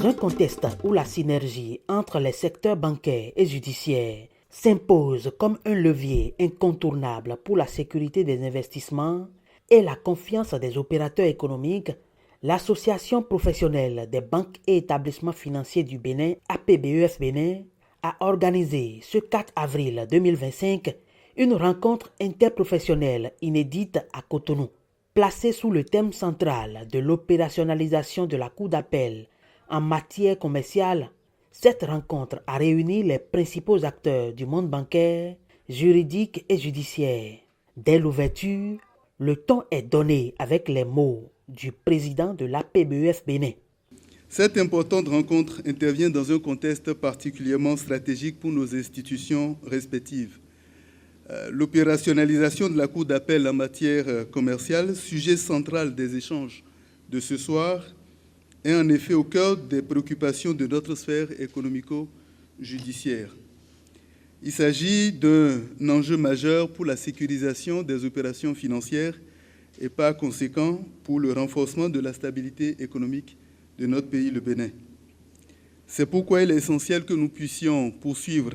Dans un contexte où la synergie entre les secteurs bancaires et judiciaires s'impose comme un levier incontournable pour la sécurité des investissements et la confiance des opérateurs économiques, l'Association professionnelle des banques et établissements financiers du Bénin, APBEF Bénin, a organisé ce 4 avril 2025 une rencontre interprofessionnelle inédite à Cotonou. Placée sous le thème central de l'opérationnalisation de la Cour d'appel en matière commerciale, cette rencontre a réuni les principaux acteurs du monde bancaire, juridique et judiciaire. Dès l'ouverture, le ton est donné avec les mots du président de l'APBEF Bénin. Cette importante rencontre intervient dans un contexte particulièrement stratégique pour nos institutions respectives. L'opérationnalisation de la Cour d'appel en matière commerciale, sujet central des échanges de ce soir, est en effet au cœur des préoccupations de notre sphère économico-judiciaire. Il s'agit d'un enjeu majeur pour la sécurisation des opérations financières et par conséquent pour le renforcement de la stabilité économique de notre pays, le Bénin. C'est pourquoi il est essentiel que nous puissions poursuivre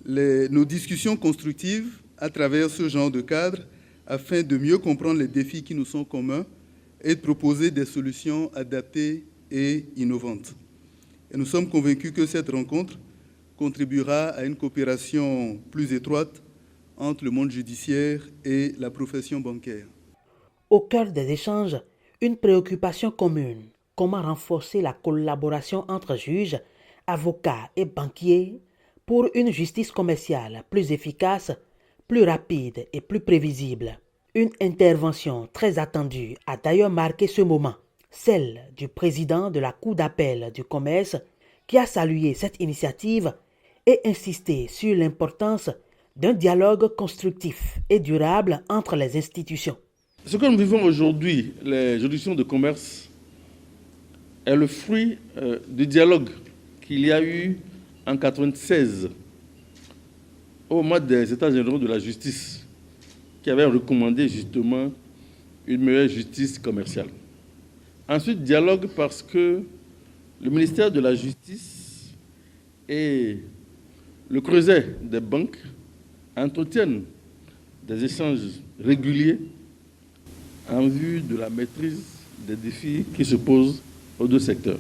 nos discussions constructives à travers ce genre de cadre afin de mieux comprendre les défis qui nous sont communs et de proposer des solutions adaptées et innovantes. Et nous sommes convaincus que cette rencontre contribuera à une coopération plus étroite entre le monde judiciaire et la profession bancaire. Au cœur des échanges, une préoccupation commune: comment renforcer la collaboration entre juges, avocats et banquiers pour une justice commerciale plus efficace, plus rapide et plus prévisible. Une intervention très attendue a d'ailleurs marqué ce moment, celle du président de la Cour d'appel du commerce qui a salué cette initiative et insisté sur l'importance d'un dialogue constructif et durable entre les institutions. Ce que nous vivons aujourd'hui, les juridictions de commerce, est le fruit du dialogue qu'il y a eu en 1996 au moment des États généraux de la justice qui avaient recommandé justement une meilleure justice commerciale. Ensuite, dialogue parce que le ministère de la Justice et le creuset des banques entretiennent des échanges réguliers en vue de la maîtrise des défis qui se posent aux deux secteurs.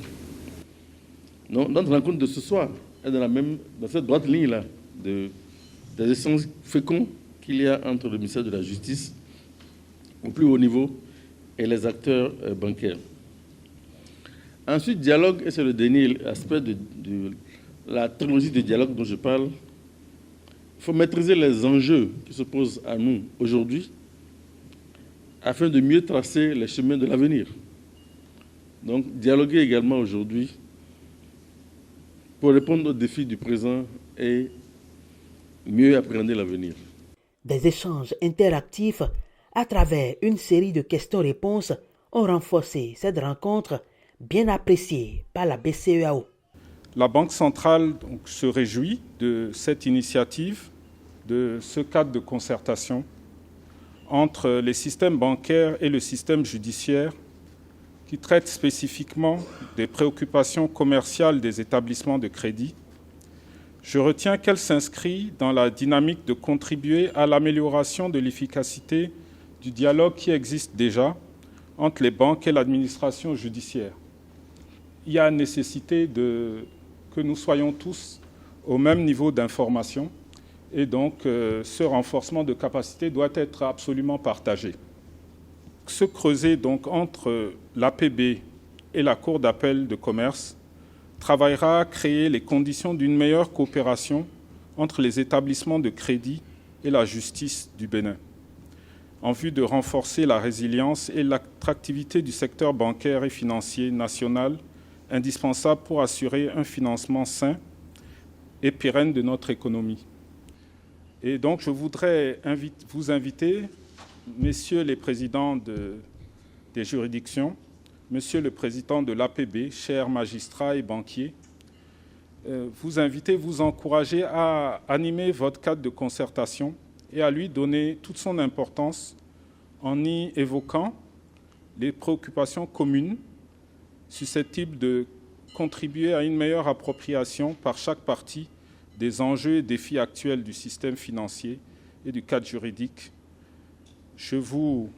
Notre rencontre de ce soir est dans cette droite ligne-là des échanges féconds qu'il y a entre le ministère de la Justice au plus haut niveau et les acteurs bancaires. Ensuite, dialogue, et c'est le dernier aspect de la trilogie de dialogue dont je parle. Il faut maîtriser les enjeux qui se posent à nous aujourd'hui afin de mieux tracer les chemins de l'avenir. Donc, dialoguer également aujourd'hui pour répondre aux défis du présent et mieux appréhender l'avenir. Des échanges interactifs à travers une série de questions-réponses ont renforcé cette rencontre bien appréciée par la BCEAO. La Banque centrale se réjouit de cette initiative, de ce cadre de concertation entre les systèmes bancaires et le système judiciaire qui traite spécifiquement des préoccupations commerciales des établissements de crédit. Je retiens qu'elle s'inscrit dans la dynamique de contribuer à l'amélioration de l'efficacité du dialogue qui existe déjà entre les banques et l'administration judiciaire. Il y a nécessité que nous soyons tous au même niveau d'information et donc ce renforcement de capacité doit être absolument partagé. Ce creuset donc entre l'APB et la Cour d'appel de commerce travaillera à créer les conditions d'une meilleure coopération entre les établissements de crédit et la justice du Bénin, en vue de renforcer la résilience et l'attractivité du secteur bancaire et financier national, indispensable pour assurer un financement sain et pérenne de notre économie. Et donc, je voudrais vous inviter, messieurs les présidents des juridictions, monsieur le président de l'APB, chers magistrats et banquiers, vous encourager à animer votre cadre de concertation et à lui donner toute son importance en y évoquant les préoccupations communes susceptibles de contribuer à une meilleure appropriation par chaque partie des enjeux et défis actuels du système financier et du cadre juridique. Je vous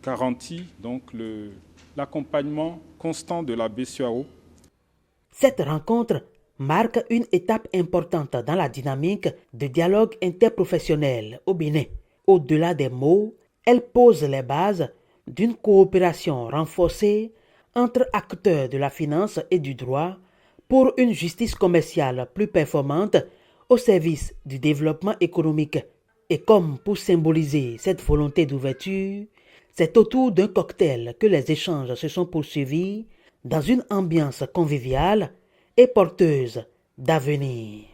garantis donc l'accompagnement constant de la BCEAO. Cette rencontre marque une étape importante dans la dynamique de dialogue interprofessionnel au Bénin. Au-delà des mots, elle pose les bases d'une coopération renforcée entre acteurs de la finance et du droit pour une justice commerciale plus performante au service du développement économique. Et comme pour symboliser cette volonté d'ouverture, c'est autour d'un cocktail que les échanges se sont poursuivis dans une ambiance conviviale et porteuse d'avenir.